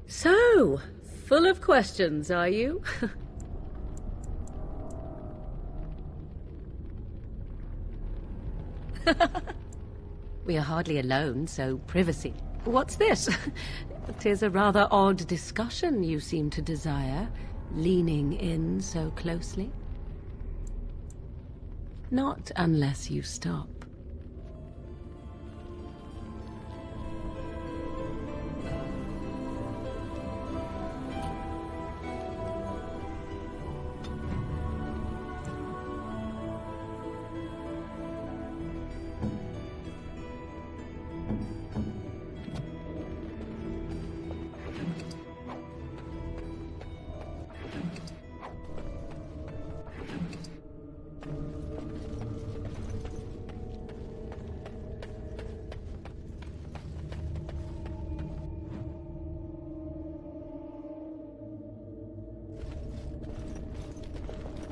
So, full of questions, are you? We are hardly alone, so privacy. What's this? 'Tis a rather odd discussion you seem to desire, leaning in so closely. Not unless you stop.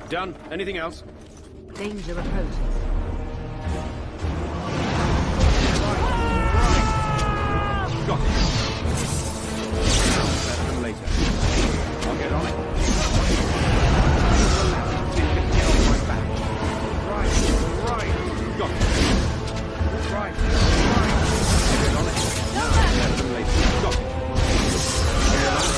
Done. Anything else? Danger approaches. Got it. Better than later. I'll get on it. So you can get off my back. Right. Got it. Right. I'll get on it. Better than later. Got it. Get on it.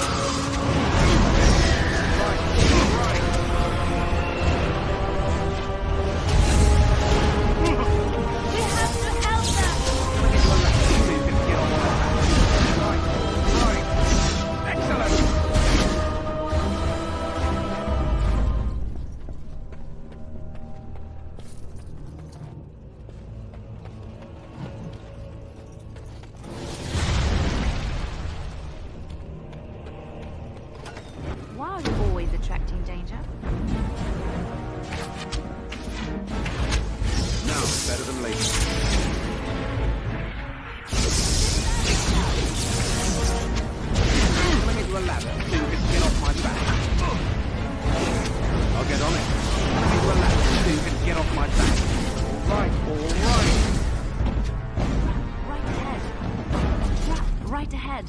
Wow, you're always attracting danger. Now, better than later. Let me do a ladder so you can get off my back. I'll get on it. Let me do a ladder so you can get off my back. All right. Right ahead.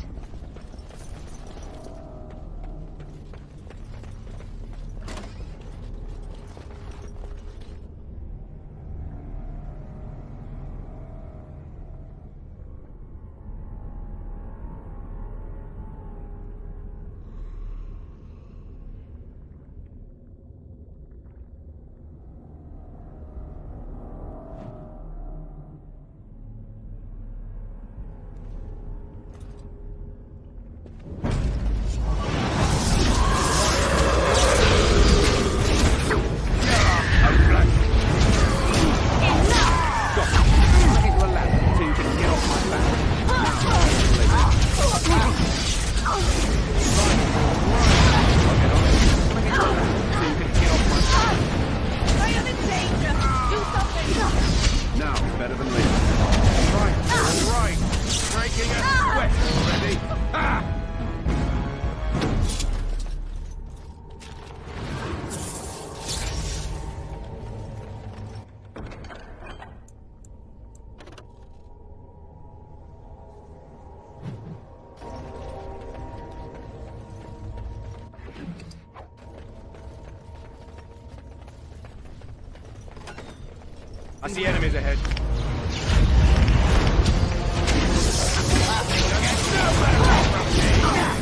Yeah, right ahead. I see enemies ahead.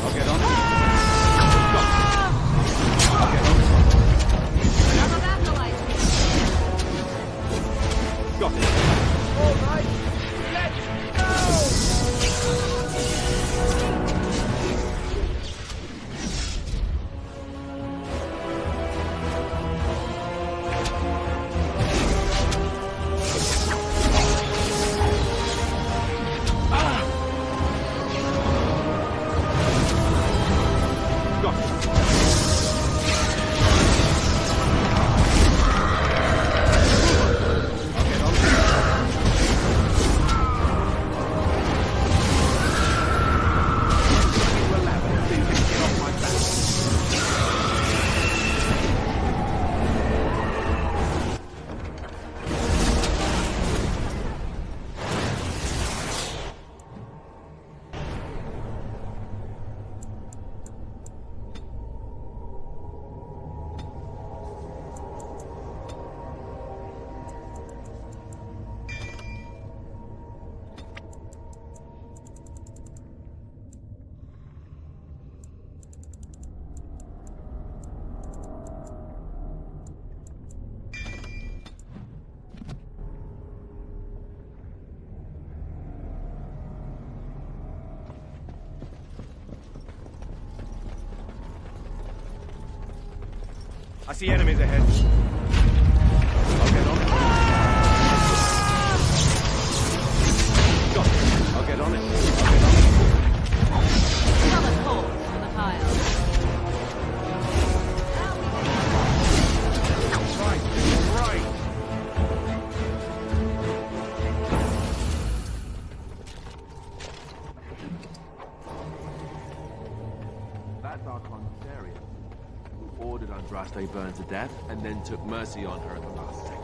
I'll get on it. I'll get on it. Got it. All right, let's go! I see enemies ahead. I'll get on it. Got it. I'll get on it. Another corpse on the pile. Right, right. That's our commissariat, who ordered Andraste burned to death and then took mercy on her at the last second.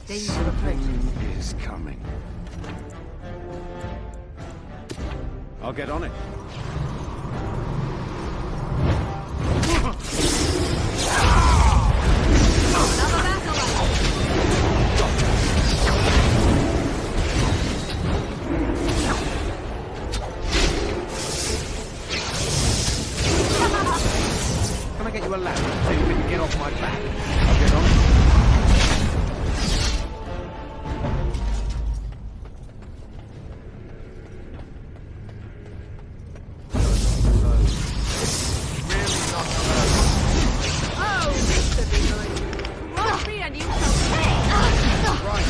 Danger approaching. Something is coming. I'll get on it. Another battle. Can I get you a ladder so you can get off my back? I'll get on it. Oh, this could be good. Run free and you shall pay. Right,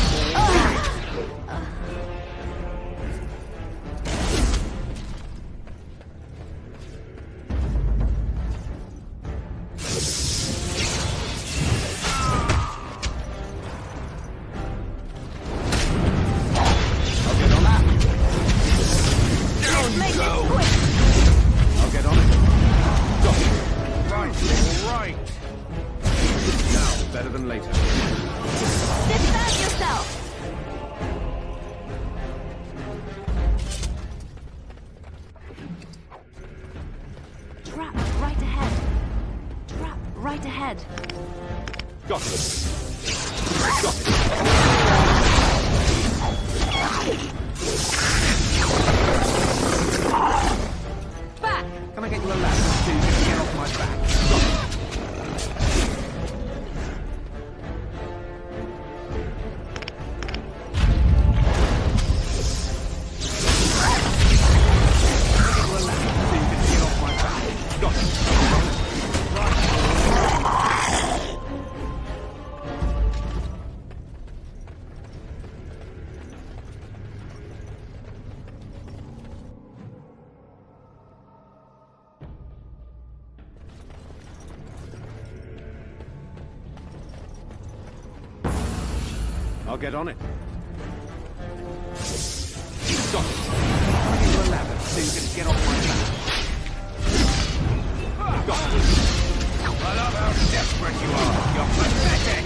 Make it quick. I'll get on it. Got it. Right, all right. Now, better than later. Defend yourself. Trap right ahead. Trap right ahead. Got it. Got it. Back. Can I get you a ladder so you can get off my back? Got it. I'll get on it. Got it. I'll give you a ladder so you can get off my back. Got it. I love how desperate you are. You're pathetic.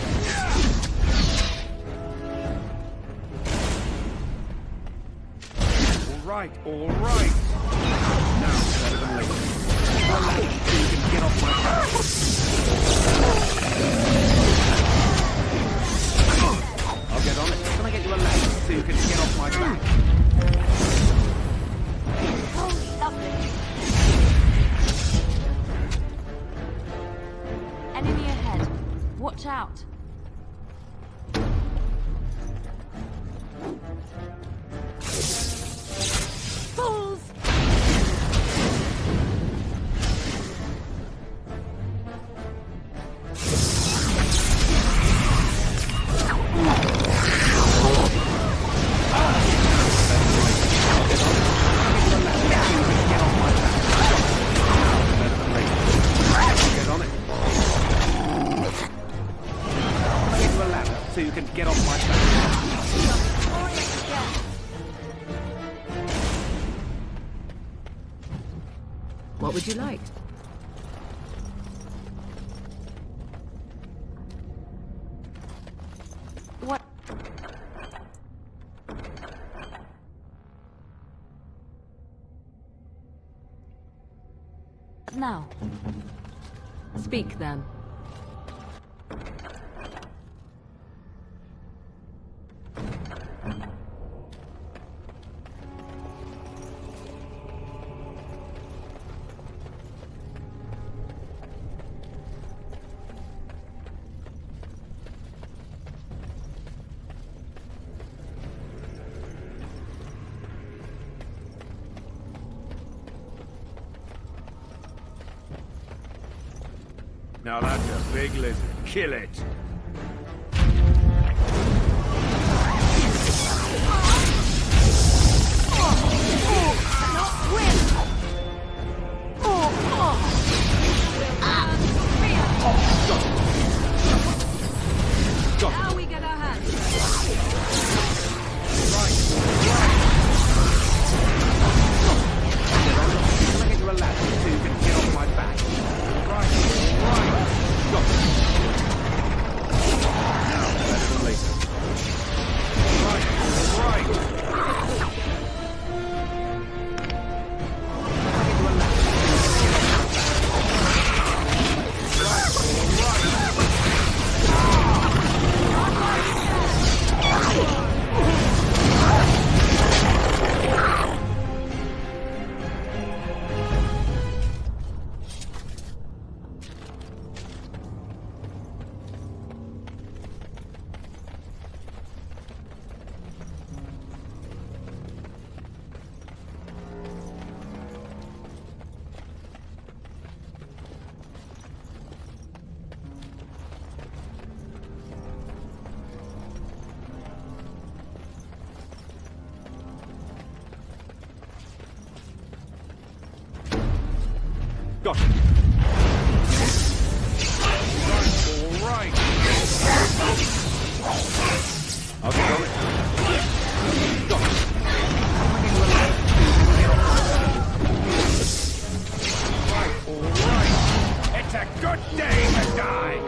All right, all right. Now, better than later. A ladder so you can get off my back. I'll get on it. Can I get you a ladder so you can get off my back? Oh, lovely. Enemy ahead. Watch out. Fools! So you can get off my back. Glorious again. What would you like? What? Now. Speak then. Now that's a big lizard. Kill it. Now we get our hands. Can I get you a ladder so you can get off my back? Right. Got it. Now, better than later. Right. Can I get you a ladder so you can get off my back? Got it. All right. I'll get on it. Got it. Right, all right. It's a good day to die.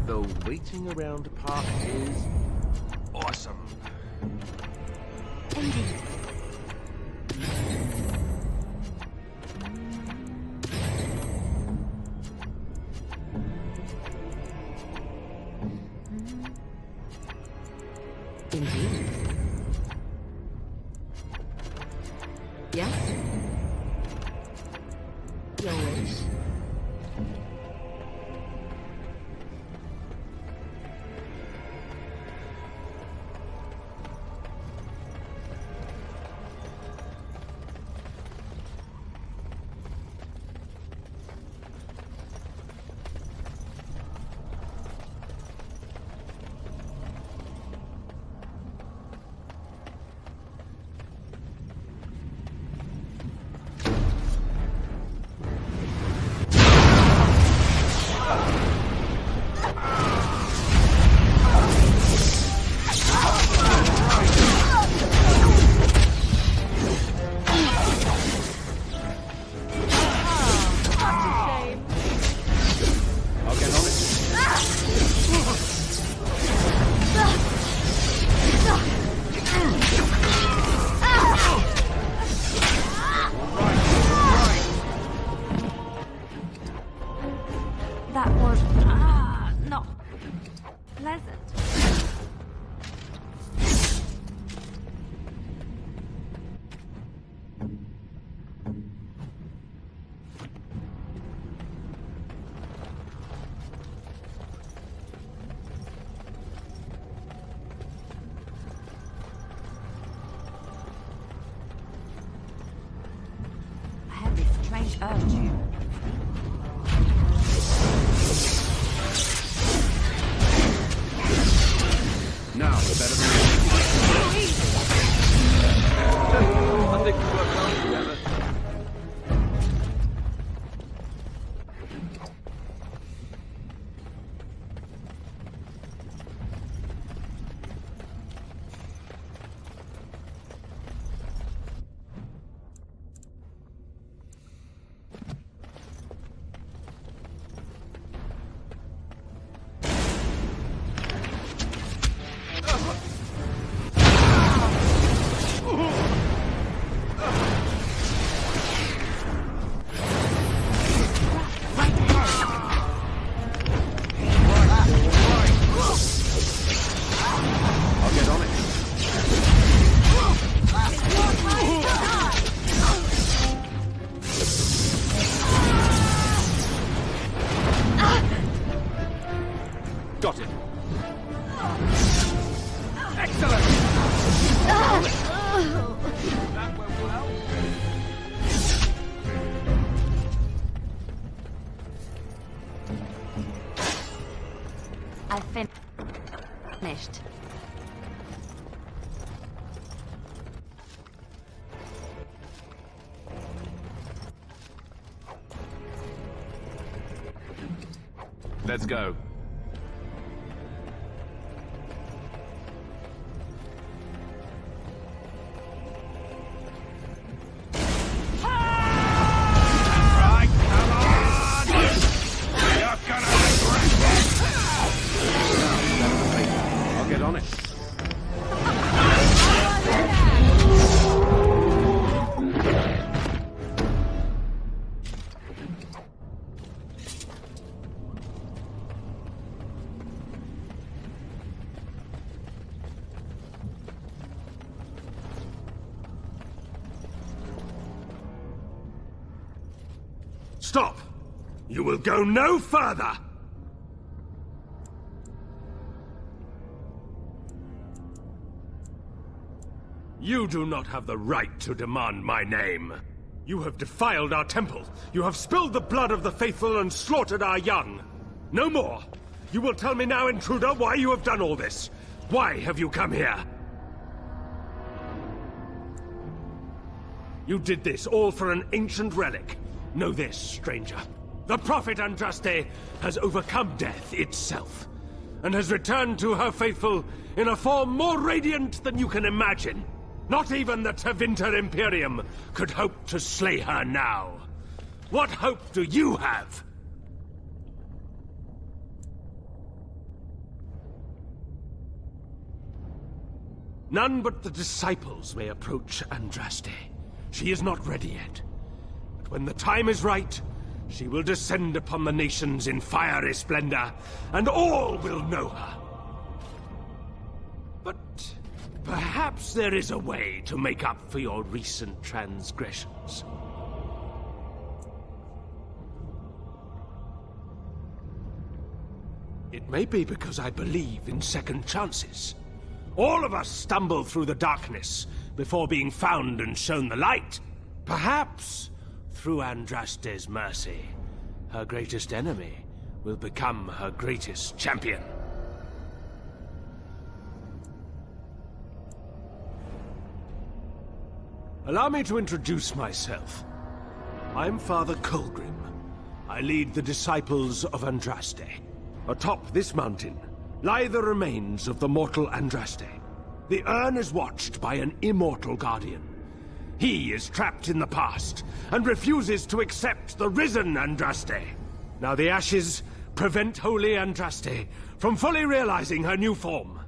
The waiting around part is awesome. Indeed. Indeed. Yes? Your wish? That was not pleasant. I had this strange urge. Now, better than I think we've got time together. Excellent! That went well. I've finished. Let's go. Right, come on! You're gonna regret this! Now, I'll get on it. Stop! You will go no further! You do not have the right to demand my name. You have defiled our temple. You have spilled the blood of the faithful and slaughtered our young. No more. You will tell me now, intruder, why you have done all this. Why have you come here? You did this all for an ancient relic. Know this, stranger. The Prophet Andraste has overcome death itself, and has returned to her faithful in a form more radiant than you can imagine. Not even the Tevinter Imperium could hope to slay her now. What hope do you have? None but the disciples may approach Andraste. She is not ready yet. But when the time is right, she will descend upon the nations in fiery splendor, and all will know her. But perhaps there is a way to make up for your recent transgressions. It may be because I believe in second chances. All of us stumble through the darkness before being found and shown the light. Perhaps, through Andraste's mercy, her greatest enemy will become her greatest champion. Allow me to introduce myself. I'm Father Colgrim. I lead the disciples of Andraste. Atop this mountain lie the remains of the mortal Andraste. The urn is watched by an immortal guardian. He is trapped in the past and refuses to accept the risen Andraste. Now the ashes prevent Holy Andraste from fully realizing her new form.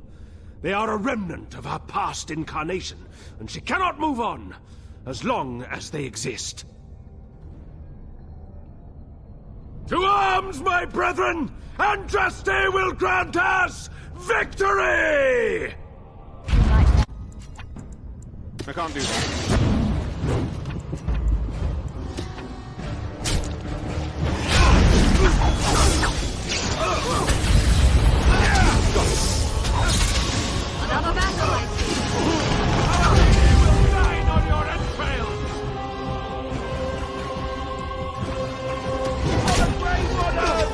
They are a remnant of her past incarnation, and she cannot move on as long as they exist. To arms, my brethren! Andraste will grant us victory! I can't do that. Another battle, I see. You will dine on your entrails! For the great monarch!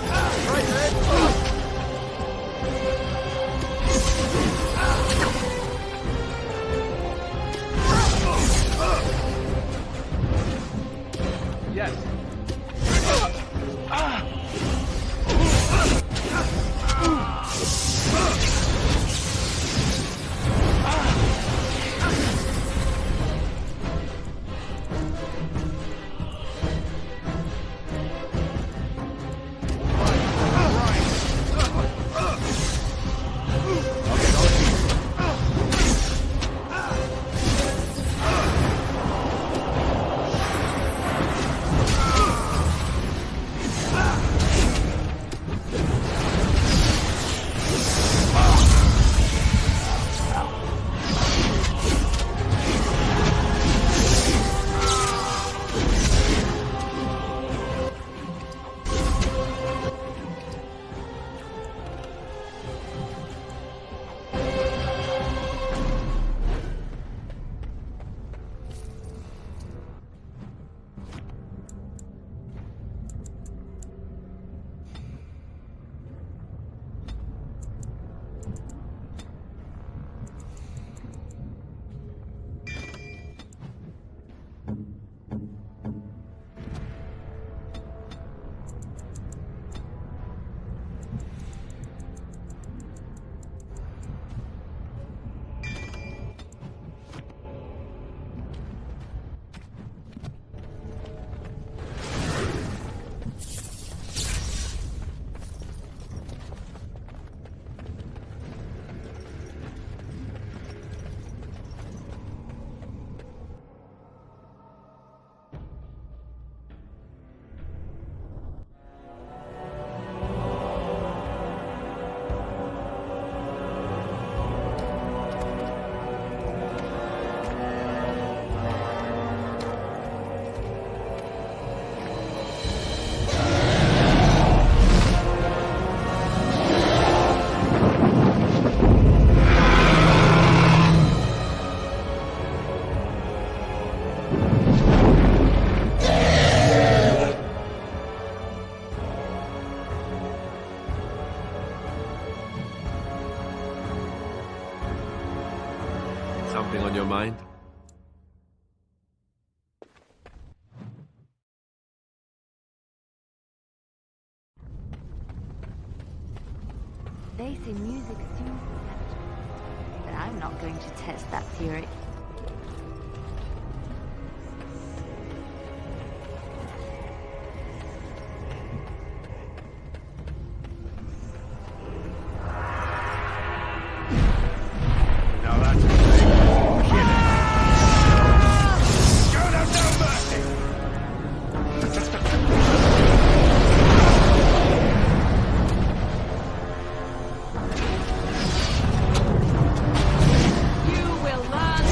Anything on your mind? They say music soothes perception, but I'm not going to test that theory. Now that's a thing. Kill it. Show them no mercy! You will learn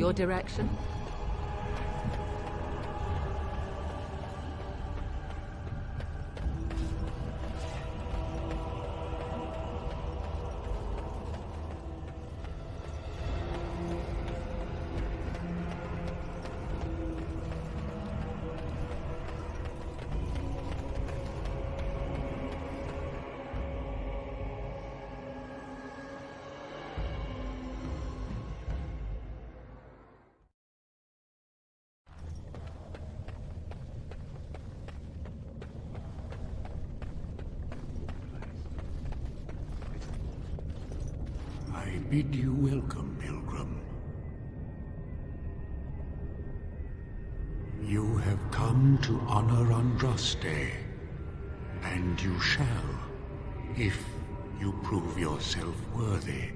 Your direction? I bid you welcome, Pilgrim. You have come to honor Andraste, and you shall, if you prove yourself worthy.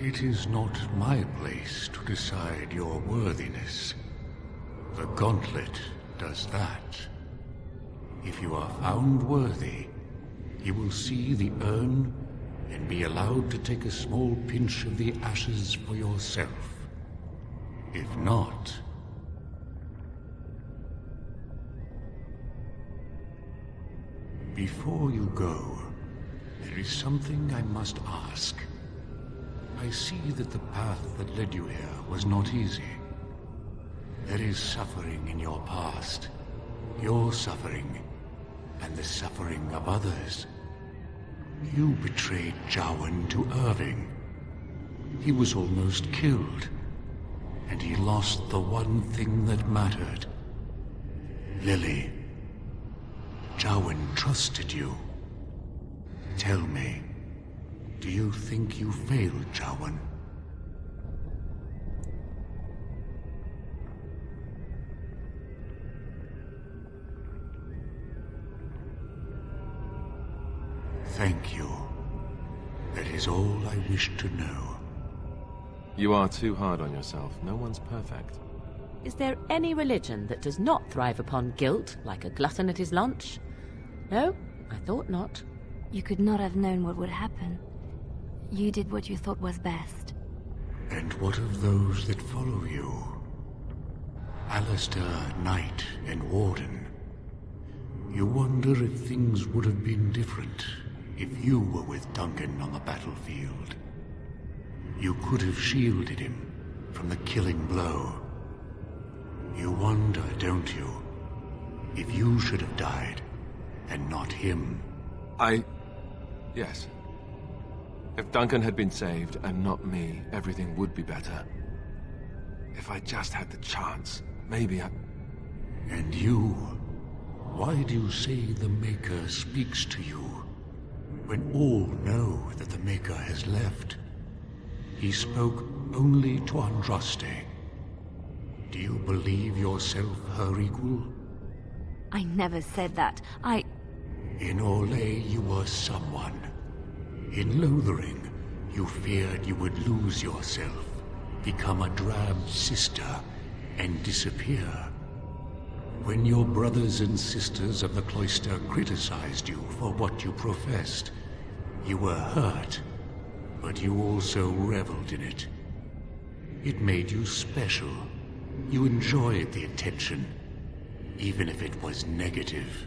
It is not my place to decide your worthiness. The Gauntlet does that. If you are found worthy, you will see the urn and be allowed to take a small pinch of the ashes for yourself. If not... Before you go, there is something I must ask. I see that the path that led you here was not easy. There is suffering in your past. Your suffering, and the suffering of others. You betrayed Jowan to Irving. He was almost killed, and he lost the one thing that mattered. Lily. Jowan trusted you. Tell me, do you think you failed Jowan? Thank you. That is all I wish to know. You are too hard on yourself. No one's perfect. Is there any religion that does not thrive upon guilt, like a glutton at his lunch? No, I thought not. You could not have known what would happen. You did what you thought was best. And what of those that follow you? Alistair, Knight, and Warden. You wonder if things would have been different if you were with Duncan on the battlefield. You could have shielded him from the killing blow. You wonder, don't you, if you should have died and not him? Yes. If Duncan had been saved and not me, everything would be better. If I just had the chance, maybe I... And you? Why do you say the Maker speaks to you, when all know that the Maker has left? He spoke only to Andraste. Do you believe yourself her equal? I never said that. In Orlais you were someone. In Lothering, you feared you would lose yourself, become a drab sister, and disappear. When your brothers and sisters of the cloister criticized you for what you professed, you were hurt, but you also reveled in it. It made you special. You enjoyed the attention, even if it was negative.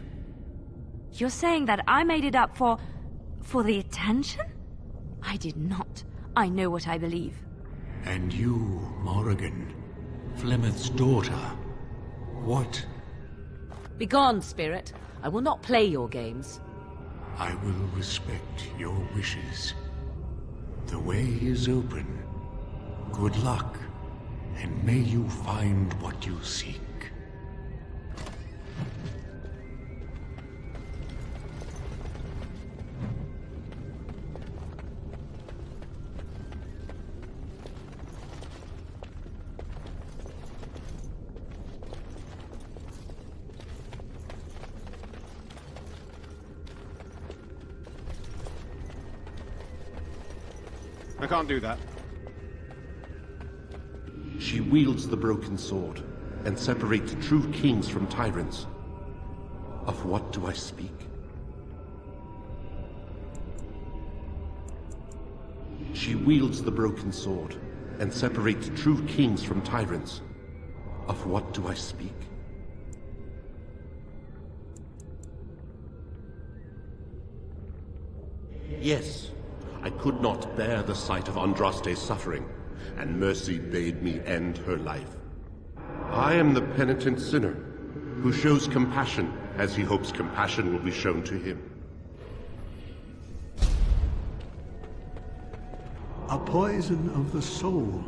You're saying that I made it up for the attention? I did not. I know what I believe. And you, Morrigan, Flemeth's daughter, what? Begone, spirit. I will not play your games. I will respect your wishes. The way is open. Good luck, and may you find what you seek. I can't do that. She wields the broken sword and separates true kings from tyrants. Of what do I speak? She wields the broken sword and separates true kings from tyrants. Of what do I speak? Yes, I could not bear the sight of Andraste's suffering, and mercy bade me end her life. I am the penitent sinner, who shows compassion as he hopes compassion will be shown to him. A poison of the soul,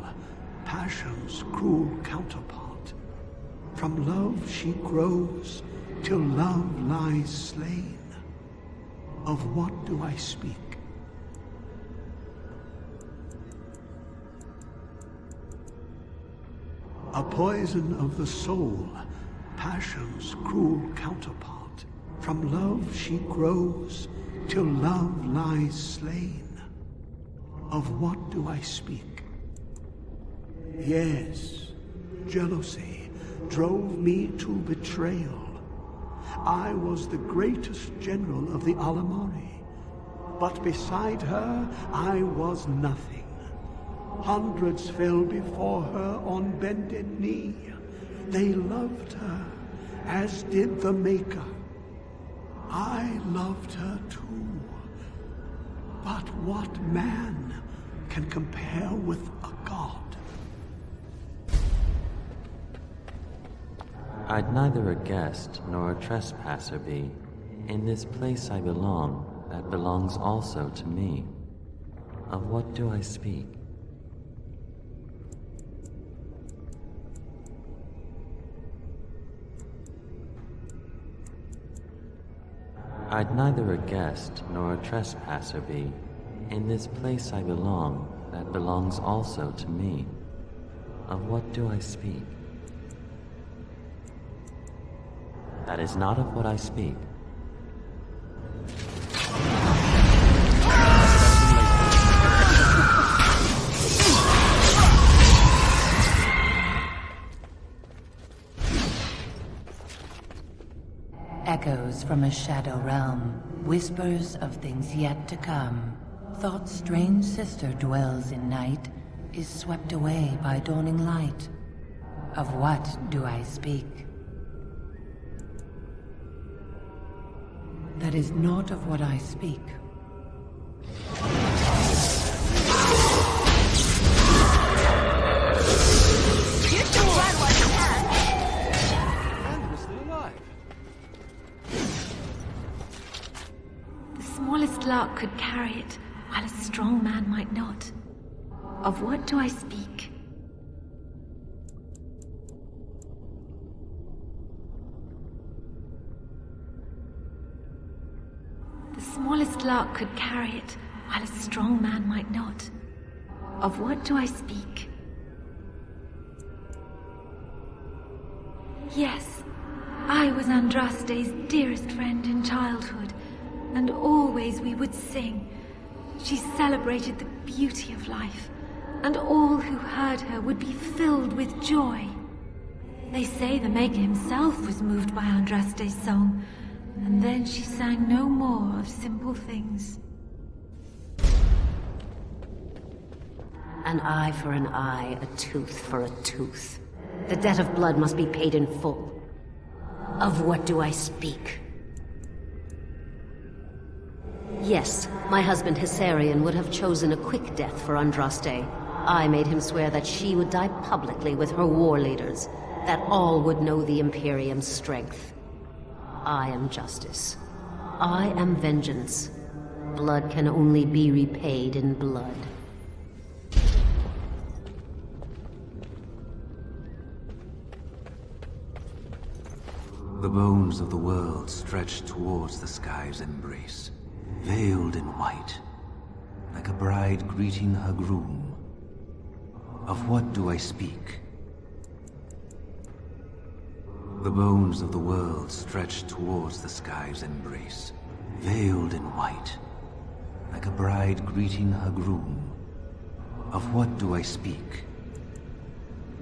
passion's cruel counterpart. From love she grows, till love lies slain. Of what do I speak? A poison of the soul, passion's cruel counterpart. From love she grows, till love lies slain. Of what do I speak? Yes, jealousy drove me to betrayal. I was the greatest general of the Alamari, but beside her I was nothing. Hundreds fell before her on bended knee. They loved her, as did the Maker. I loved her too. But what man can compare with a god? I'd neither a guest nor a trespasser be. In this place I belong, that belongs also to me. Of what do I speak? I'd neither a guest nor a trespasser be. In this place I belong, that belongs also to me. Of what do I speak? That is not of what I speak. Echoes from a shadow realm, whispers of things yet to come. Thought's strange sister dwells in night, is swept away by dawning light. Of what do I speak? That is not of what I speak. You can run what you can. And we're still alive. The smallest lark could carry it, while a strong man might not. Of what do I speak? The smallest lark could carry it, while a strong man might not. Of what do I speak? Yes, I was Andraste's dearest friend in childhood, and always we would sing. She celebrated the beauty of life, and all who heard her would be filled with joy. They say the Maker himself was moved by Andraste's song, and then she sang no more of simple things. An eye for an eye, a tooth for a tooth. The debt of blood must be paid in full. Of what do I speak? Yes, my husband Hissarion would have chosen a quick death for Andraste. I made him swear that she would die publicly with her war leaders, that all would know the Imperium's strength. I am justice. I am vengeance. Blood can only be repaid in blood. The bones of the world stretch towards the sky's embrace, veiled in white, like a bride greeting her groom. Of what do I speak? The bones of the world stretch towards the sky's embrace, veiled in white, like a bride greeting her groom. Of what do I speak?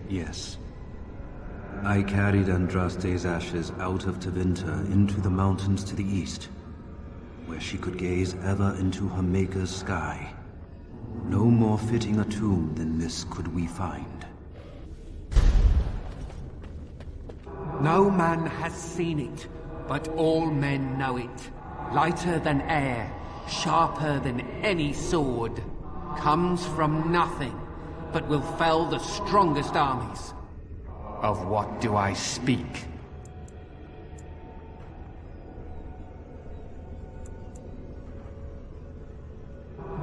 Yes. I carried Andraste's ashes out of Tevinter into the mountains to the east, where she could gaze ever into her Maker's sky, No more fitting a tomb than this could we find. No man has seen it, but all men know it. Lighter than air, sharper than any sword. Comes from nothing, but will fell the strongest armies. Of what do I speak?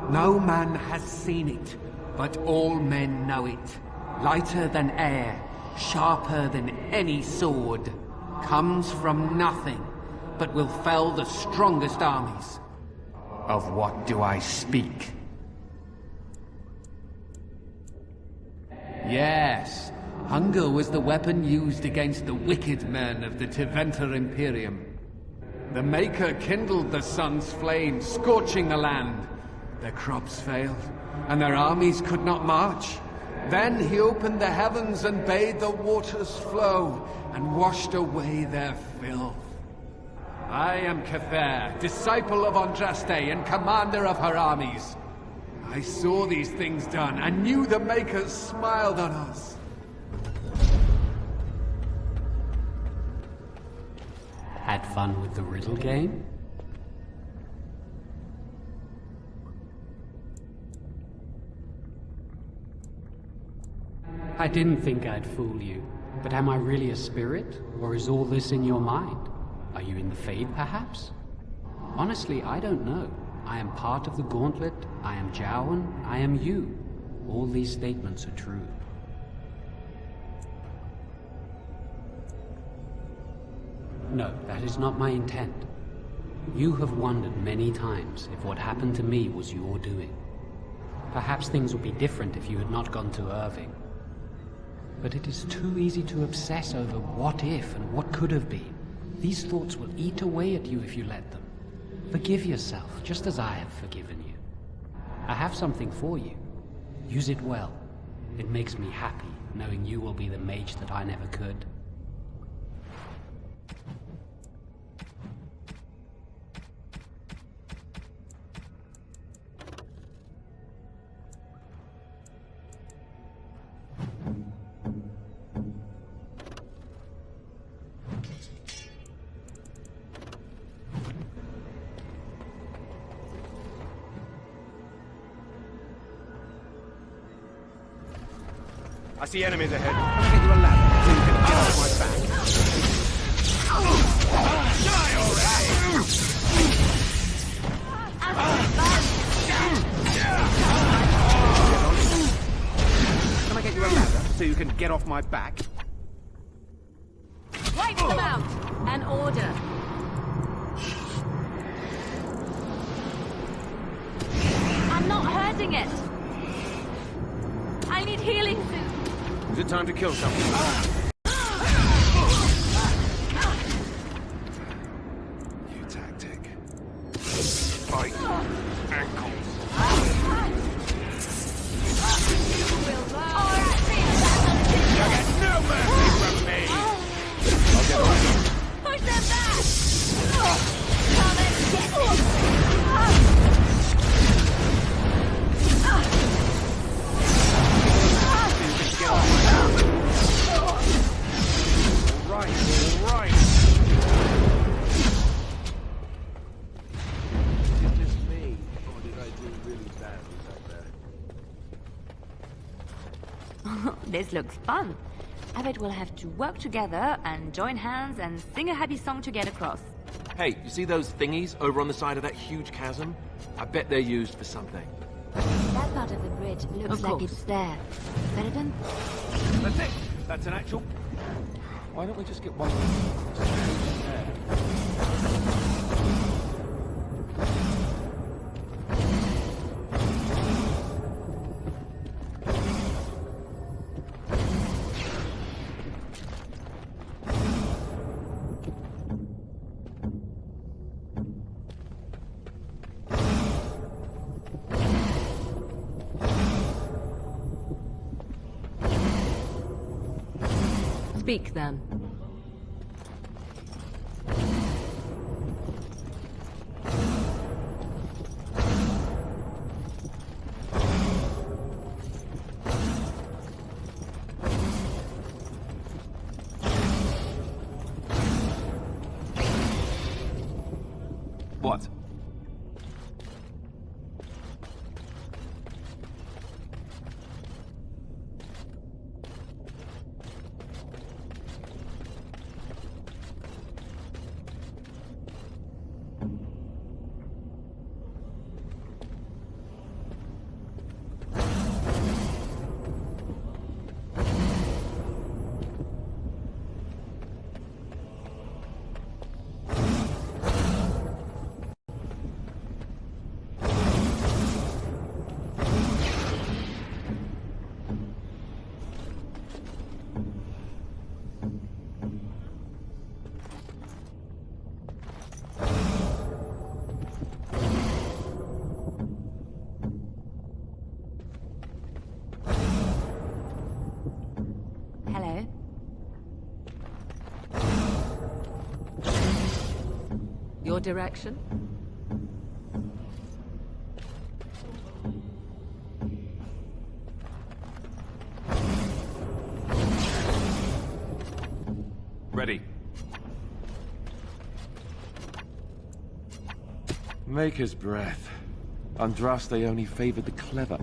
No man has seen it, but all men know it. Lighter than air, sharper than any sword. Comes from nothing, but will fell the strongest armies. Of what do I speak? Yes, hunger was the weapon used against the wicked men of the Tevinter Imperium. The Maker kindled the sun's flame, scorching the land. Their crops failed, and their armies could not march. Then he opened the heavens and bade the waters flow, and washed away their filth. I am Cather, disciple of Andraste and commander of her armies. I saw these things done, and knew the Makers smiled on us. Had fun with the riddle game? I didn't think I'd fool you, but am I really a spirit, or is all this in your mind? Are you in the Fade, perhaps? Honestly, I don't know. I am part of the Gauntlet, I am Jowan, I am you. All these statements are true. No, that is not my intent. You have wondered many times if what happened to me was your doing. Perhaps things would be different if you had not gone to Irving. But it is too easy to obsess over what if and what could have been. These thoughts will eat away at you if you let them. Forgive yourself, just as I have forgiven you. I have something for you. Use it well. It makes me happy, knowing you will be the mage that I never could. I see enemies ahead. I'm gonna get you a ladder so you can get off my back. Die already! Can I get you a ladder so you can get off my back? Wipe them out! An order. I'm not hurting it. I need healing soon. Is it time to kill something? New tactic. Fight. Ankles. You get no mercy from me! I'll get on you. Push them back! Come and get it! All right. Is it just me, or did I do really badly back there? This looks fun. I bet we'll have to work together and join hands and sing a happy song to get across. Hey, you see those thingies over on the side of that huge chasm? I bet they're used for something. That part of the bridge looks like it's there. Better than... That's it. That's an actual... Why don't we just get one? Speak then. your direction? Ready. Maker's breath. Andraste only favored the clever.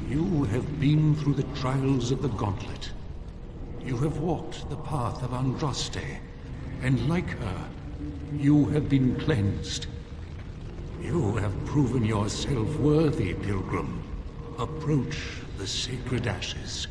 You have been through the trials of the Gauntlet. You have walked the path of Andraste, and like her, you have been cleansed. You have proven yourself worthy, Pilgrim. Approach the sacred ashes.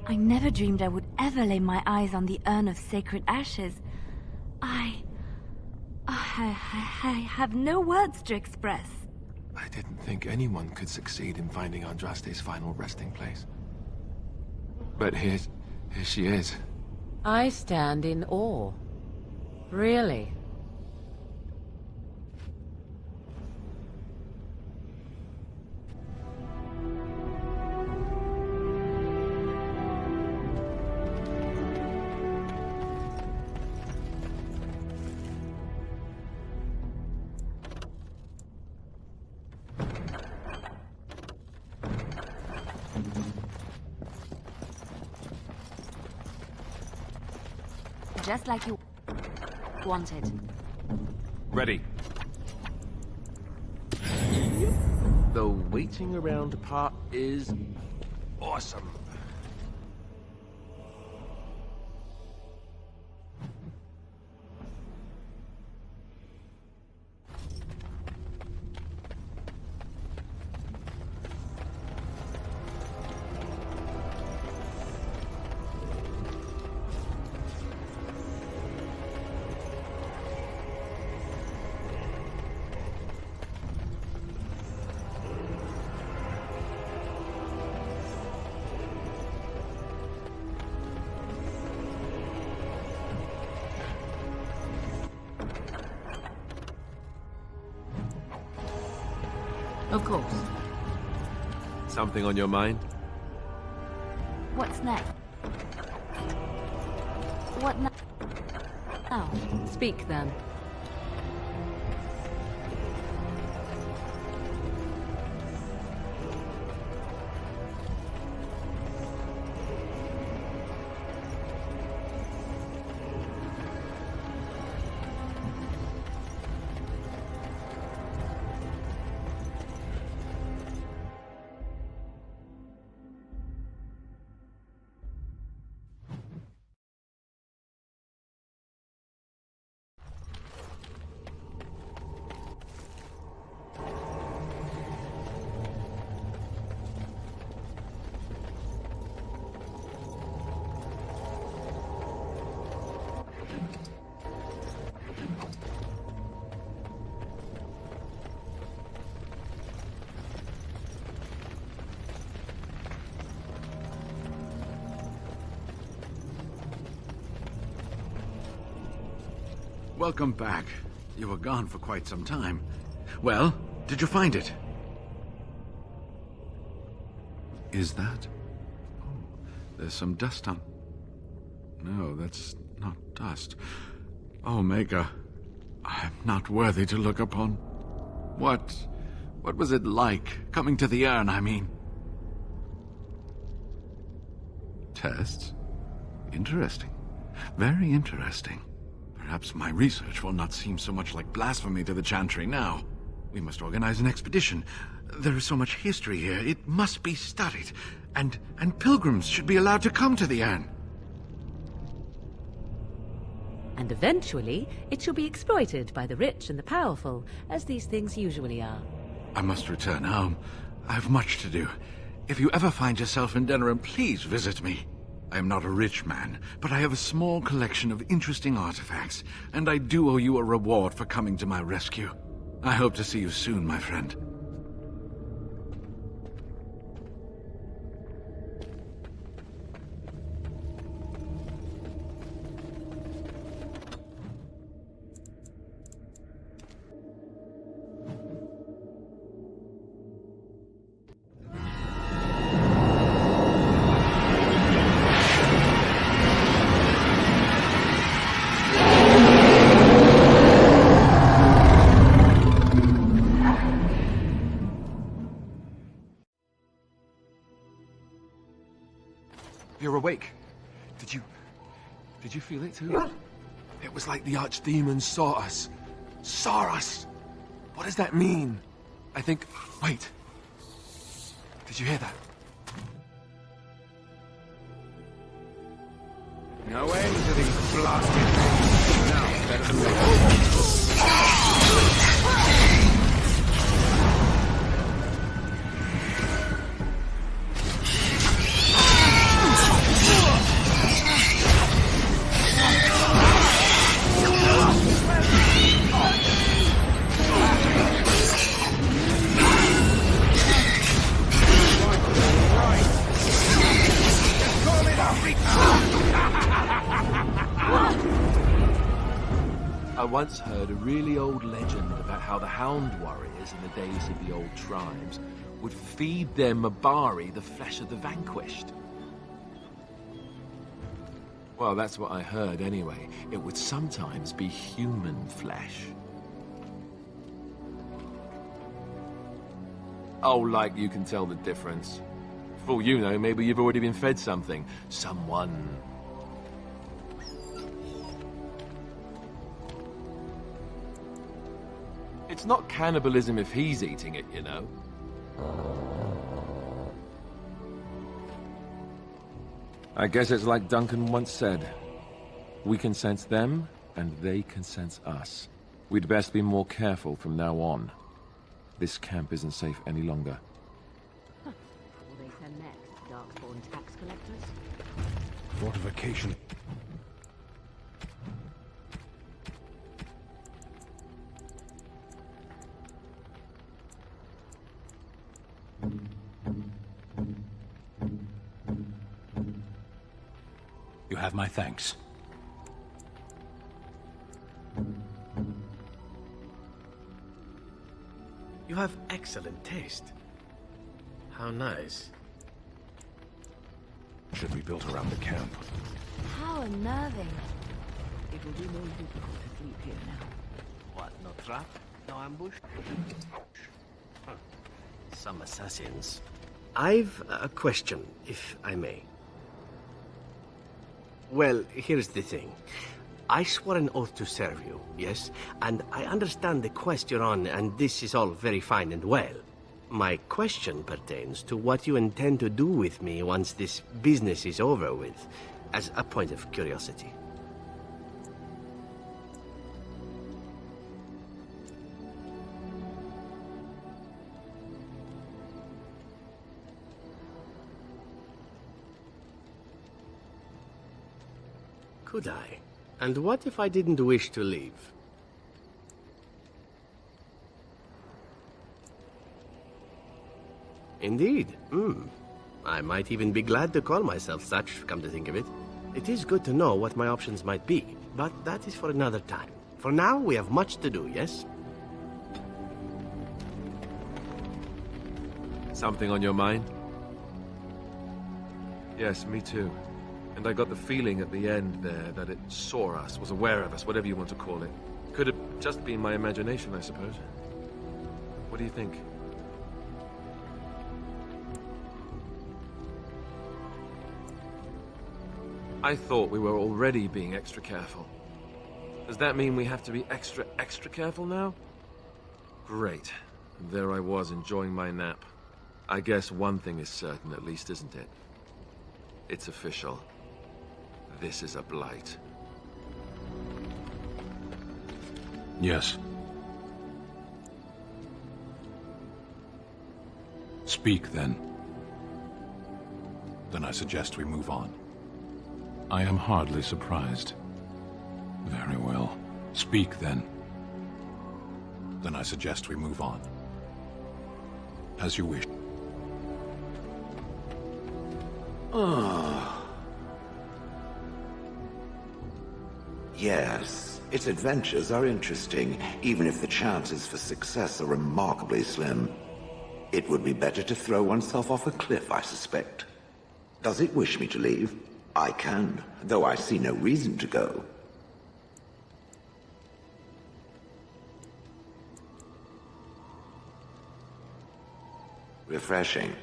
I never dreamed I would ever lay my eyes on the urn of sacred ashes. I have no words to express. I didn't think anyone could succeed in finding Andraste's final resting place. But here she is. I stand in awe. Really? Just like you wanted. Ready. The waiting around part is awesome. Of course. Something on your mind? What's next? What now? Speak then. Welcome back. You were gone for quite some time. Well, did you find it? Is that? Oh, there's some dust on... No, that's not dust. Oh, Maker, I'm not worthy to look upon. What was it like, coming to the urn, I mean? Tests? Interesting. Very interesting. Perhaps my research will not seem so much like blasphemy to the Chantry now. We must organize an expedition. There is so much history here, it must be studied. And pilgrims should be allowed to come to the Airn. And eventually, it shall be exploited by the rich and the powerful, as these things usually are. I must return home. I have much to do. If you ever find yourself in Denerim, please visit me. I am not a rich man, but I have a small collection of interesting artifacts, and I do owe you a reward for coming to my rescue. I hope to see you soon, my friend. You're awake. Did you feel it too? It was like the archdemon saw us. Saw us! What does that mean? I think... Wait. Did you hear that? No end to these blasted things. Now, better than I once heard a really old legend about how the Hound Warriors in the days of the old tribes would feed their Mabari the flesh of the vanquished. Well, that's what I heard anyway. It would sometimes be human flesh. Oh, like you can tell the difference. For all you know, maybe you've already been fed something. Someone. It's not cannibalism if he's eating it, you know. I guess it's like Duncan once said. We can sense them, and they can sense us. We'd best be more careful from now on. This camp isn't safe any longer. Will they send next, Darkborn tax collectors? Fortification. You have my thanks. You have excellent taste. How nice. Should be built around the camp. How unnerving. It will do no good to sleep here now. What, no trap? No ambush? Some assassins. I've a question, if I may. Well, here's the thing. I swore an oath to serve you, yes? And I understand the quest you're on, and this is all very fine and well. My question pertains to what you intend to do with me once this business is over with, as a point of curiosity. Could I? And what if I didn't wish to leave? Indeed. I might even be glad to call myself such, come to think of it. It is good to know what my options might be, but that is for another time. For now, we have much to do, yes? Something on your mind? Yes, me too. And I got the feeling at the end there that it saw us, was aware of us, whatever you want to call it. Could have just been my imagination, I suppose. What do you think? I thought we were already being extra careful. Does that mean we have to be extra careful now? Great. And there I was enjoying my nap. I guess one thing is certain at least, isn't it? It's official. This is a blight. Yes. Speak, then. Then I suggest we move on. I am hardly surprised. Very well. Speak, then. Then I suggest we move on. As you wish. Yes, its adventures are interesting, even if the chances for success are remarkably slim. It would be better to throw oneself off a cliff, I suspect. Does it wish me to leave? I can, though I see no reason to go. Refreshing.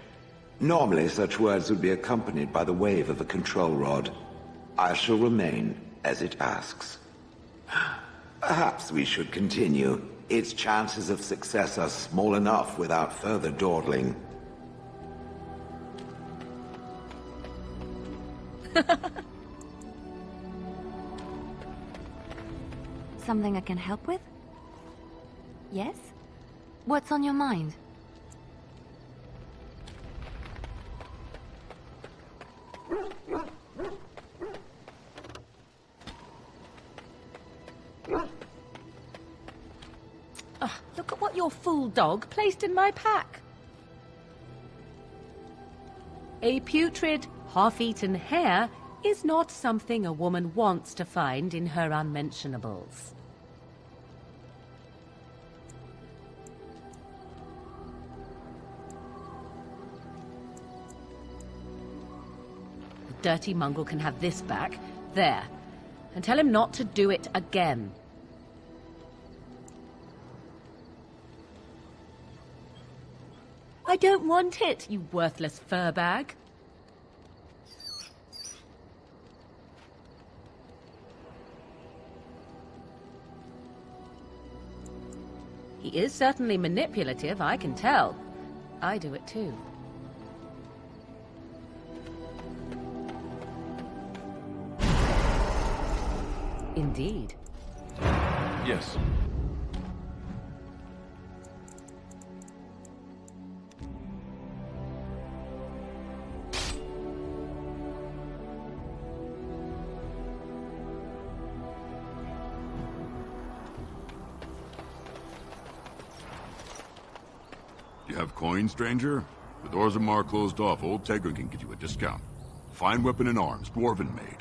Normally such words would be accompanied by the wave of a control rod. I shall remain as it asks. Perhaps we should continue. Its chances of success are small enough without further dawdling. Something I can help with? Yes? What's on your mind? Look at what your fool dog placed in my pack. A putrid, half-eaten hare is not something a woman wants to find in her unmentionables. The dirty mongrel can have this back. There. And tell him not to do it again. I don't want it, you worthless fur bag. He is certainly manipulative, I can tell. I do it too. Indeed. Yes. You have coins, stranger? The doors are marked closed off. Old Tegra can get you a discount. Fine weapon and arms, dwarven made.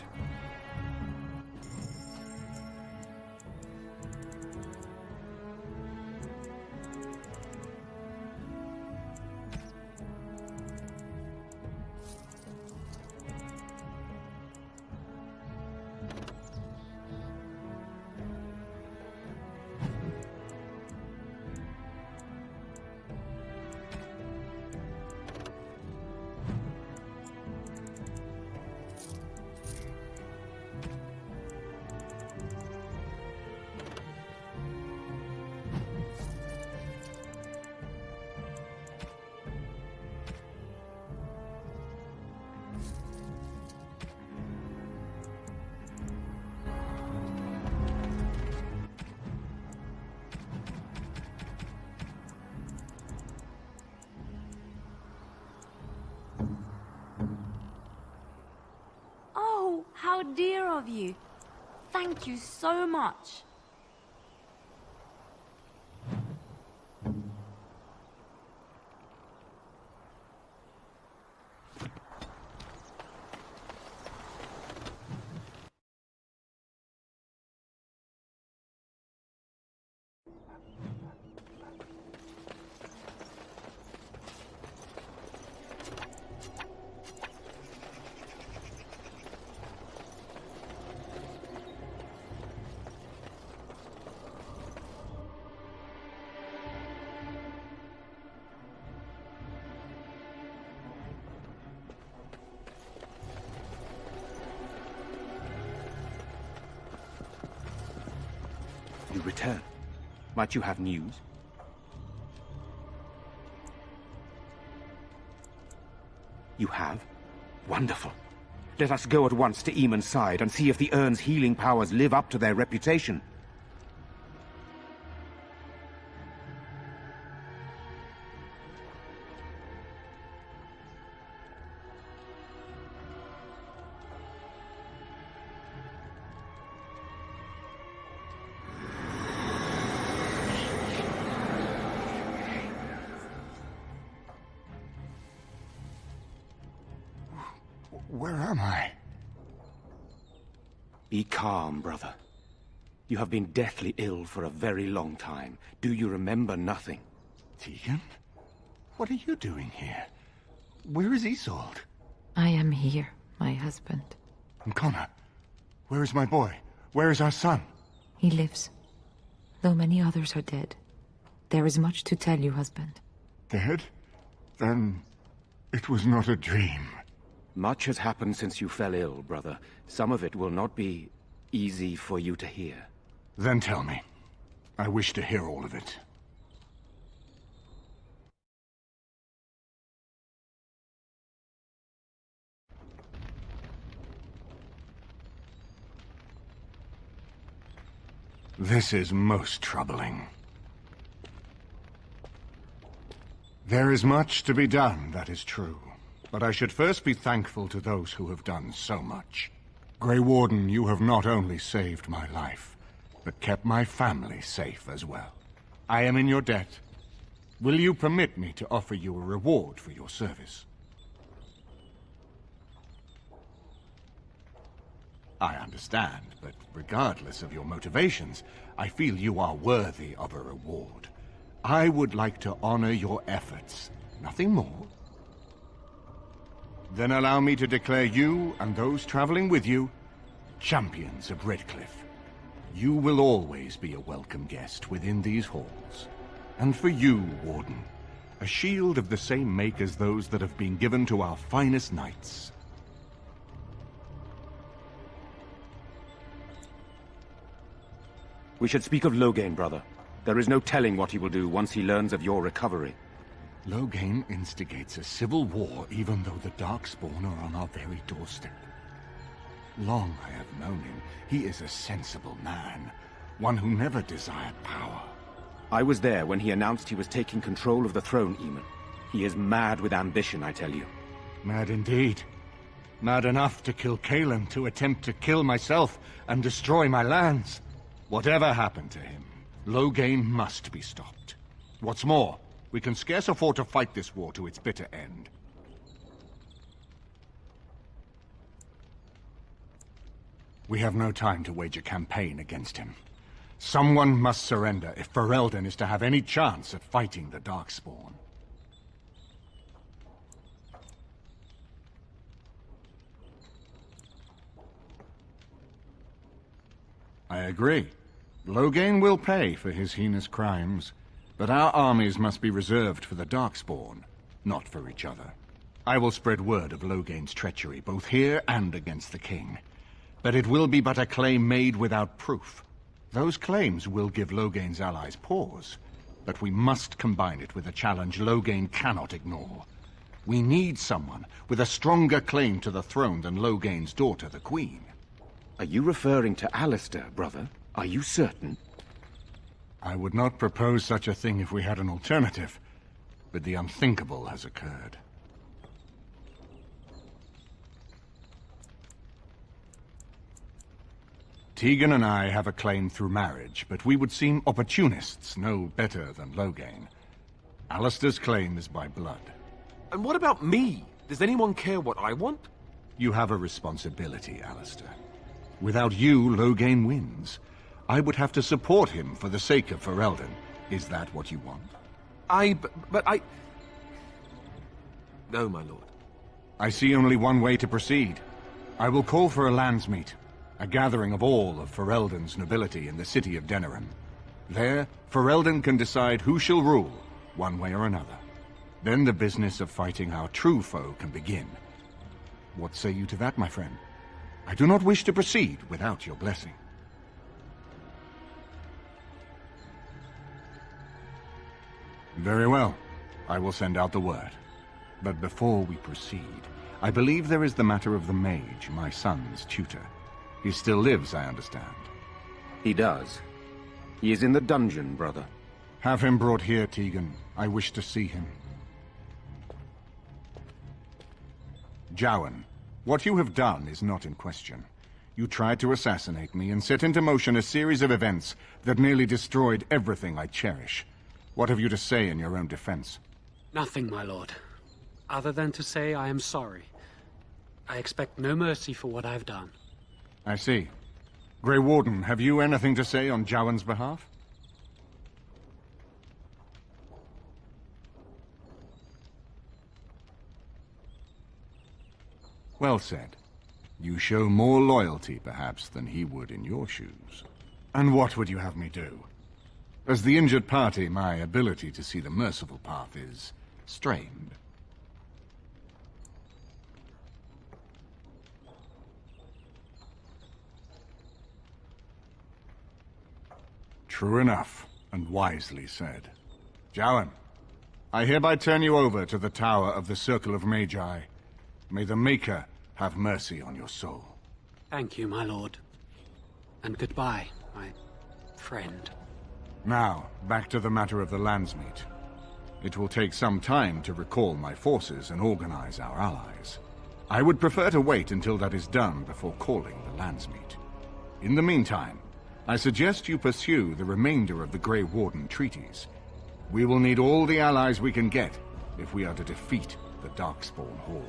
How dear of you. Thank you so much. You return. Might you have news? You have? Wonderful. Let us go at once to Eamon's side and see if the urn's healing powers live up to their reputation. Where am I? Be calm, brother. You have been deathly ill for a very long time. Do you remember nothing? Tegan? What are you doing here? Where is Isolde? I am here, my husband. And Connor? Where is my boy? Where is our son? He lives, though many others are dead. There is much to tell you, husband. Dead? Then it was not a dream. Much has happened since you fell ill, brother. Some of it will not be easy for you to hear. Then tell me. I wish to hear all of it. This is most troubling. There is much to be done, that is true. But I should first be thankful to those who have done so much. Grey Warden, you have not only saved my life, but kept my family safe as well. I am in your debt. Will you permit me to offer you a reward for your service? I understand, but regardless of your motivations, I feel you are worthy of a reward. I would like to honor your efforts, nothing more. Then allow me to declare you and those traveling with you champions of Redcliffe. You will always be a welcome guest within these halls. And for you, Warden, a shield of the same make as those that have been given to our finest knights. We should speak of Loghain, brother. There is no telling what he will do once he learns of your recovery. Loghain instigates a civil war even though the Darkspawn are on our very doorstep. Long I have known him. He is a sensible man, one who never desired power. I was there when he announced he was taking control of the throne, Eamon. He is mad with ambition, I tell you. Mad indeed. Mad enough to kill Cailan, to attempt to kill myself and destroy my lands. Whatever happened to him, Loghain must be stopped. What's more, we can scarce afford to fight this war to its bitter end. We have no time to wage a campaign against him. Someone must surrender if Ferelden is to have any chance at fighting the Darkspawn. I agree. Loghain will pay for his heinous crimes. But our armies must be reserved for the Darkspawn, not for each other. I will spread word of Loghain's treachery, both here and against the king. But it will be but a claim made without proof. Those claims will give Loghain's allies pause, but we must combine it with a challenge Loghain cannot ignore. We need someone with a stronger claim to the throne than Loghain's daughter, the Queen. Are you referring to Alistair, brother? Are you certain? I would not propose such a thing if we had an alternative, but the unthinkable has occurred. Tegan and I have a claim through marriage, but we would seem opportunists no better than Loghain. Alistair's claim is by blood. And what about me? Does anyone care what I want? You have a responsibility, Alistair. Without you, Loghain wins. I would have to support him for the sake of Ferelden. Is that what you want? But I... No, my lord. I see only one way to proceed. I will call for a landsmeet, a gathering of all of Ferelden's nobility in the city of Denerim. There, Ferelden can decide who shall rule, one way or another. Then the business of fighting our true foe can begin. What say you to that, my friend? I do not wish to proceed without your blessing. Very well. I will send out the word. But before we proceed, I believe there is the matter of the mage, my son's tutor. He still lives, I understand. He does. He is in the dungeon, brother. Have him brought here, Tegan. I wish to see him. Jowan, what you have done is not in question. You tried to assassinate me and set into motion a series of events that nearly destroyed everything I cherish. What have you to say in your own defense? Nothing, my lord. Other than to say I am sorry. I expect no mercy for what I've done. I see. Grey Warden, have you anything to say on Jowan's behalf? Well said. You show more loyalty, perhaps, than he would in your shoes. And what would you have me do? As the injured party, my ability to see the merciful path is strained. True enough, and wisely said. Jowan, I hereby turn you over to the Tower of the Circle of Magi. May the Maker have mercy on your soul. Thank you, my lord. And goodbye, my friend. Now, back to the matter of the Landsmeet. It will take some time to recall my forces and organize our allies. I would prefer to wait until that is done before calling the Landsmeet. In the meantime, I suggest you pursue the remainder of the Grey Warden treaties. We will need all the allies we can get if we are to defeat the Darkspawn Horde.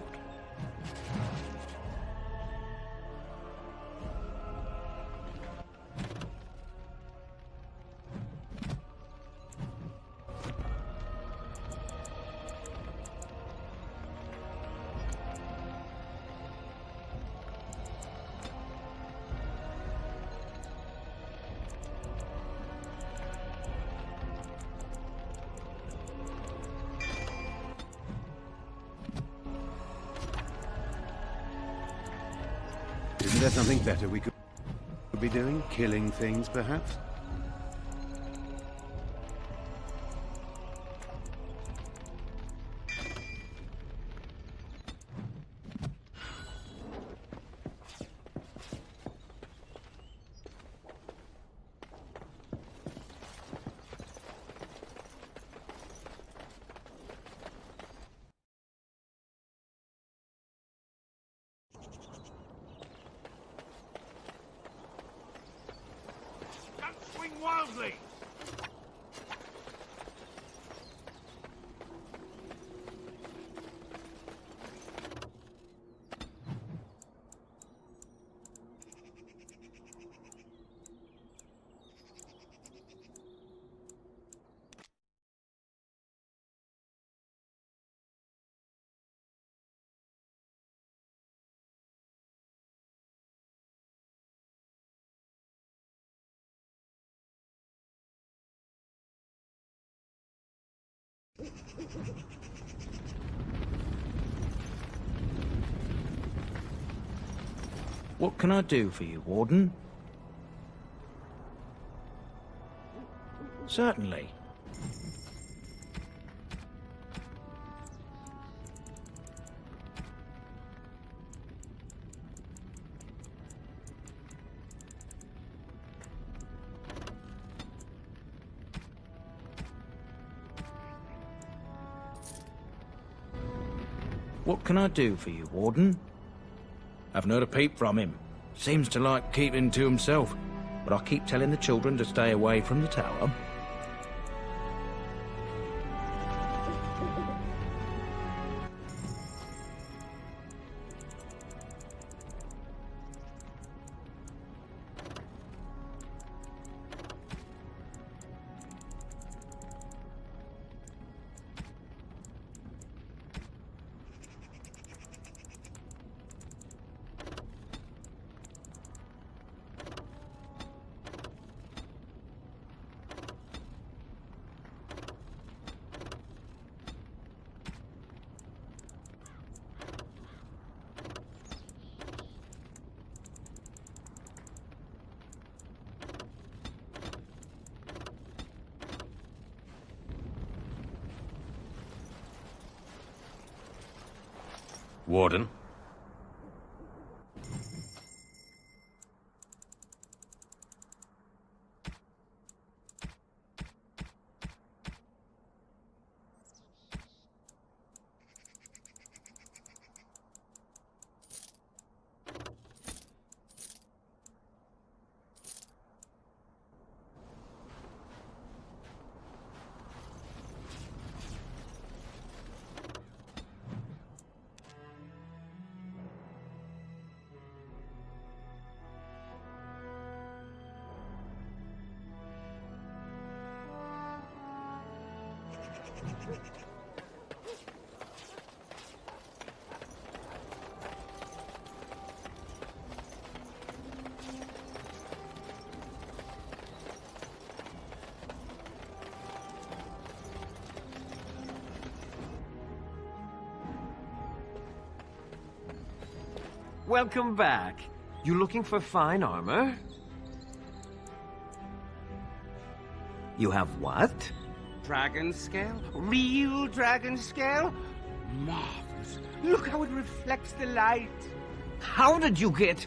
Isn't there something better we could be doing? Killing things, perhaps? Wildly! What can I do for you, Warden? Certainly. What can I do for you, Warden? I've not a peep from him. Seems to like keeping to himself, but I keep telling the children to stay away from the tower. Warden? Welcome back. You looking for fine armor? You have what? Dragon scale? Real dragon scale? Marvelous. Look how it reflects the light. How did you get...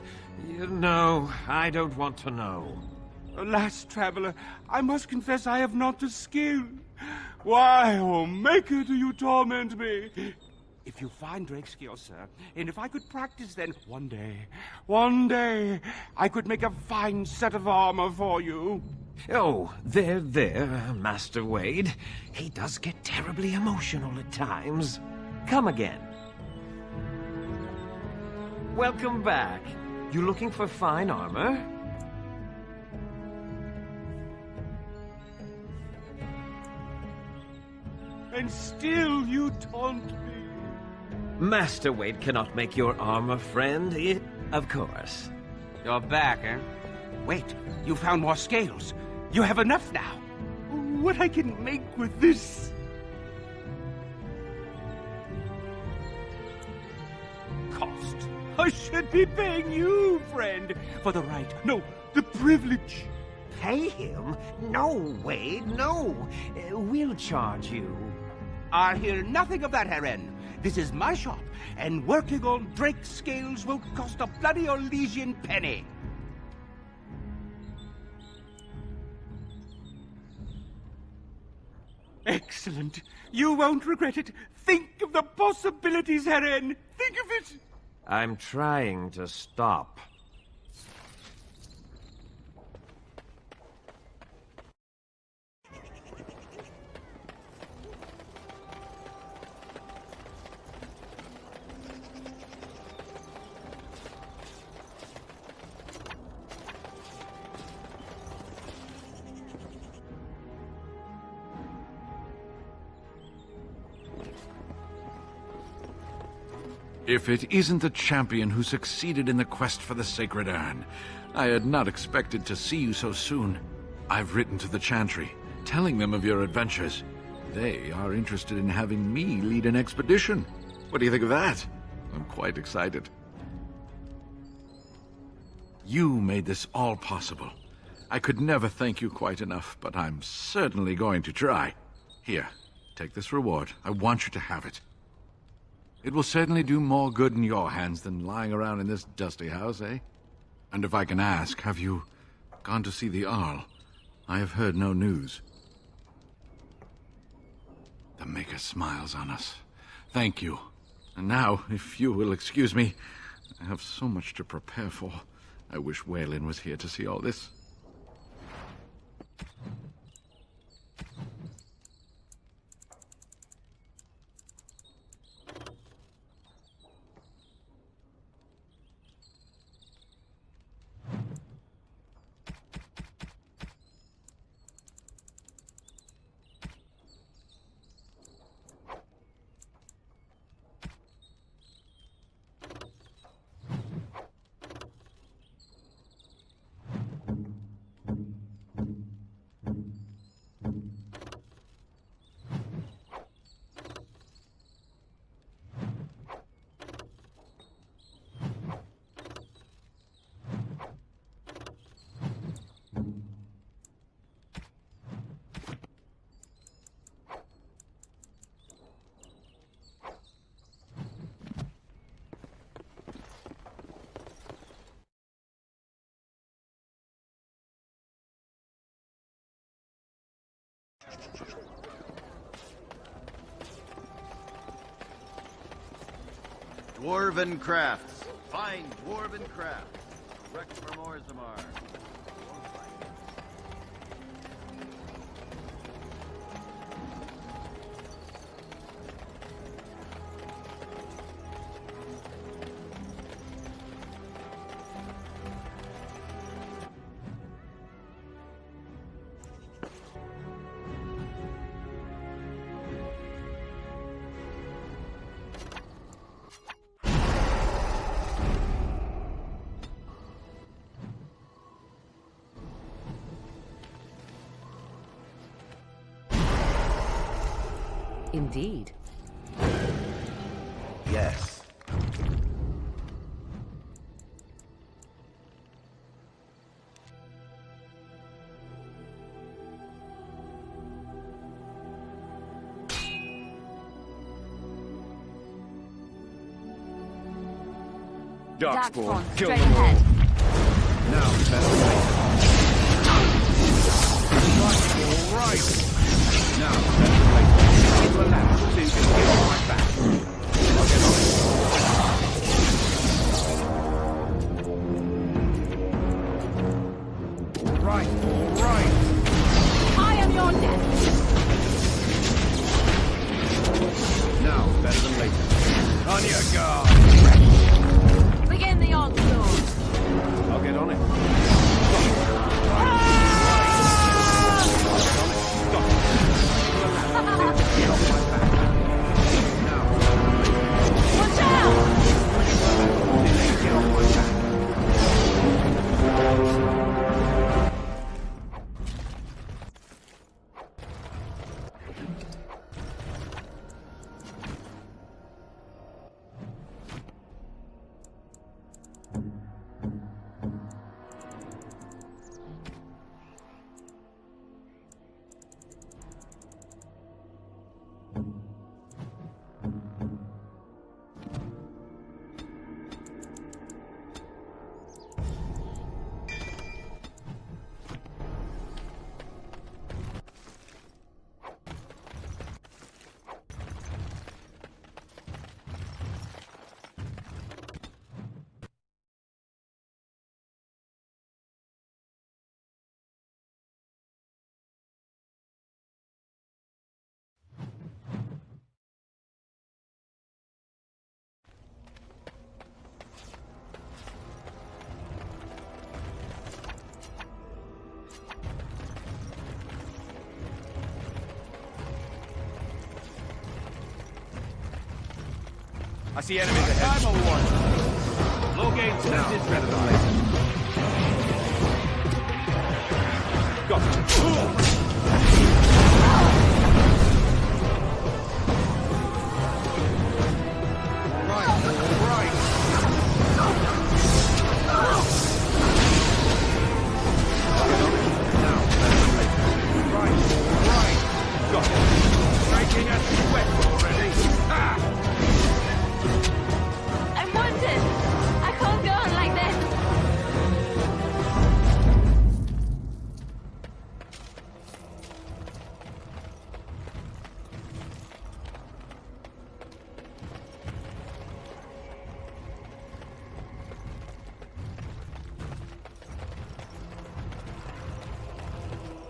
No, I don't want to know. Alas, traveler, I must confess I have not the skill. Why, oh Maker, do you torment me? If you find Drakeskeel, sir, and if I could practice, then one day, I could make a fine set of armor for you. Oh, there, Master Wade. He does get terribly emotional at times. Come again. Welcome back. You looking for fine armor? And still you taunt me. Master Wade cannot make your armor, friend. Of course. You're back, eh? Wait, you found more scales. You have enough now. What I can make with this? Cost. I should be paying you, friend, for the right, no, the privilege. Pay him? No, Wade, no. We'll charge you. I'll hear nothing of that, Heron. This is my shop, and working on Drake scales won't cost a bloody Elysian penny. Excellent. You won't regret it. Think of the possibilities, Heron. Think of it. I'm trying to stop. If it isn't the champion who succeeded in the quest for the Sacred Urn, I had not expected to see you so soon. I've written to the Chantry, telling them of your adventures. They are interested in having me lead an expedition. What do you think of that? I'm quite excited. You made this all possible. I could never thank you quite enough, but I'm certainly going to try. Here, take this reward. I want you to have it. It will certainly do more good in your hands than lying around in this dusty house, eh? And if I can ask, have you gone to see the Arl? I have heard no news. The Maker smiles on us. Thank you. And now, if you will excuse me, I have so much to prepare for. I wish Waylon was here to see all this. Dwarven crafts. Fine dwarven crafts. Direct from Orzammar. Indeed. Yes. Darkspawn, Kill straight them all. ahead. Now, better wait. All right. Now, better wait. Relax, so you can get on my back. I'll get on it. All right, all right. I am your death. Now, better than later. On your guard. Begin the onslaught. I'll get on it. Watch out! I see enemies ahead. Time of war. Low gain now is better than later. I'm wounded. I can't go on like this.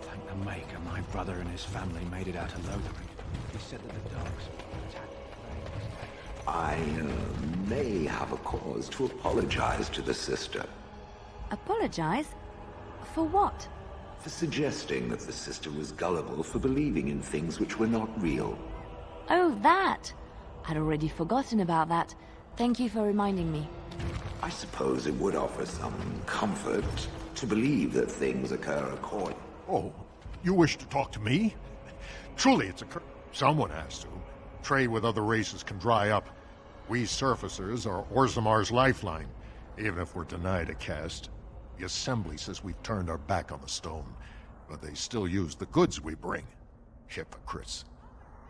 Thank the Maker, my brother and his family made it out of Lothering. He said that the dogs attacked. I may have a cause to apologize to the sister Apologize? For what? for suggesting that the sister was gullible for believing in things which were not real. Oh, that! I'd already forgotten about that. Thank you for reminding me. I suppose it would offer some comfort to believe that things occur according. Oh, you wish to talk to me? Truly, it's a someone has to. Trade with other races can dry up. We surfacers are Orzammar's lifeline, even if we're denied a caste. The Assembly says we've turned our back on the stone, but they still use the goods we bring. Hypocrites.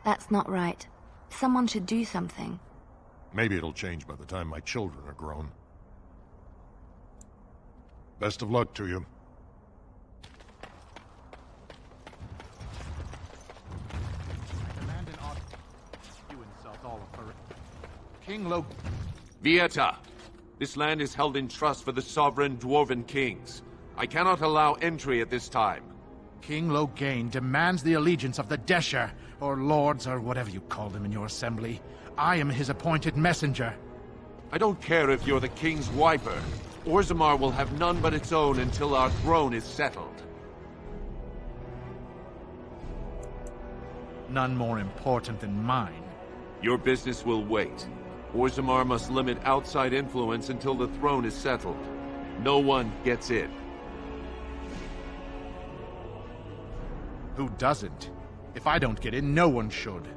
That's not right. Someone should do something. Maybe it'll change by the time my children are grown. Best of luck to you. King Lo... Vieta! This land is held in trust for the sovereign Dwarven kings. I cannot allow entry at this time. King Loghain demands the allegiance of the Desher, or lords, or whatever you call them in your assembly. I am his appointed messenger. I don't care if you're the king's wiper. Orzammar will have none but its own until our throne is settled. None more important than mine. Your business will wait. Orzammar must limit outside influence until the throne is settled. No one gets in. Who doesn't? If I don't get in, no one should.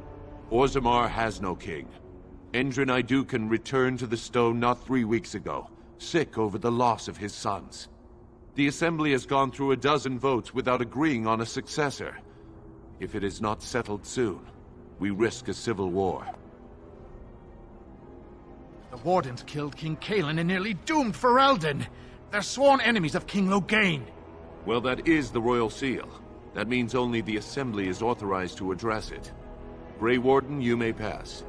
Orzammar has no king. Endrin Iduken returned to the stone not 3 weeks ago, sick over the loss of his sons. The Assembly has gone through a dozen votes without agreeing on a successor. If it is not settled soon, we risk a civil war. The Wardens killed King Cailan and nearly doomed Ferelden. They're sworn enemies of King Loghain. Well, that is the Royal Seal. That means only the Assembly is authorized to address it. Grey Warden, you may pass.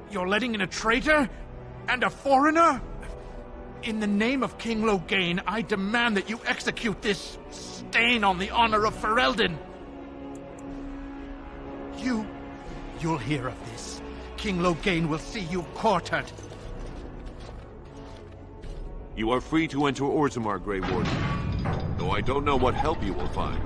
You're letting in a traitor? And a foreigner? In the name of King Loghain, I demand that you execute this stain on the honor of Ferelden. You'll hear of this. King Loghain will see you quartered. You are free to enter Orzammar, Grey Warden. Though I don't know what help you will find.